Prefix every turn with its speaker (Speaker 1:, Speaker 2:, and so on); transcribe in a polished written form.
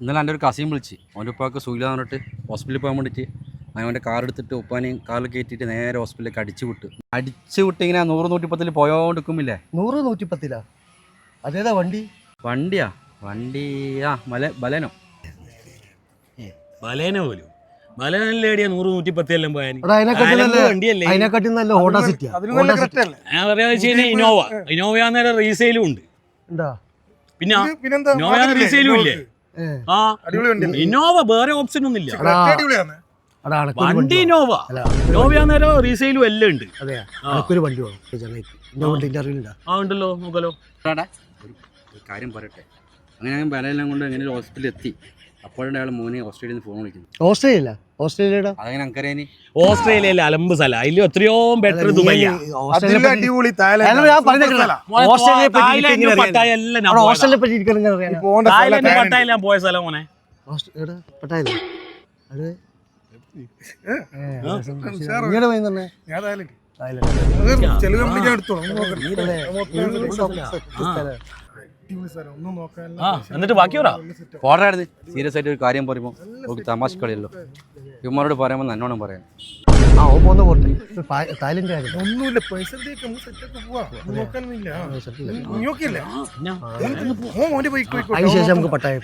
Speaker 1: ഇന്നലെ എൻ്റെ ഒരു കസിൻ വിളിച്ച് അവൻ്റെ ഉപ്പാക്ക് സുഖമില്ലാന്ന് പറഞ്ഞിട്ട് ഹോസ്പിറ്റലിൽ പോകാൻ വേണ്ടിയിട്ട് അവൻ്റെ കാർ എടുത്തിട്ട് ഉപ്പാനെയും കാറിൽ കയറ്റിയിട്ട് നേരെ ഹോസ്പിറ്റലിലേക്ക് അടിച്ചു വിട്ട് ഇങ്ങനെ 100-110 പോയോണ്ടിരിക്കുമില്ലേ.
Speaker 2: 100-110 അതേതാ വണ്ടി?
Speaker 1: വണ്ടിയാ ബലേനോ
Speaker 3: പോലും ബലേനല്ലേടിയാ 100-110 എല്ലാം പോയാൽ
Speaker 2: അതിനെക്കാട്ടി നല്ല ഹോണ്ട സിറ്റി.
Speaker 3: ഞാൻ പറയാ ഇന്നോവ റീസെയിലും ഉണ്ട്. പിന്നെ ഇന്നോവ റീസെയിലും ഇല്ലേ? ഇന്നോവ വേറെ ഓപ്ഷൻ ഒന്നും ഇല്ല. വണ്ടി ഇന്നോവ റീസെയിലും എല്ലാം ഉണ്ട്.
Speaker 2: ഒരു വണ്ടി
Speaker 3: ഉണ്ടല്ലോ, നോക്കാലോ.
Speaker 1: ഒരു കാര്യം പറയട്ടെ, അങ്ങനെ ഞാൻ ബലെല്ലാം കൊണ്ട് എങ്ങനെ ഹോസ്പിറ്റലിൽ എത്തി. അപ്പോഴാണ് അയാൾ മോനെ ഓസ്ട്രേലിയയിൽ നിന്ന് ഫോൺ വിളിക്കുന്നത്.
Speaker 2: ഓസ്ട്രേലിയയുടെ
Speaker 1: അതങ്ങനെ എനിക്കറിയാൻ.
Speaker 3: ഓസ്ട്രേലിയയിലെ അലമ്പ് സ്ഥലം, അതിലും എത്രയോ ബെറ്റർ ദുബൈയാ. പട്ടായെല്ലാം പോയ സ്ഥലം മോനെ. എന്നിട്ട് ബാക്കി
Speaker 1: പോരായിരുന്നു. സീരിയസ് ആയിട്ട് ഒരു കാര്യം പറയുമ്പോൾ നമുക്ക് തമാശ കളിയല്ലോ. ഇവന്മാരോട് പറയുമ്പോൾ നന്നോണം പറയാൻ.
Speaker 2: ഒന്നുമില്ല, അതിനുശേഷം നമുക്ക് പട്ടായം.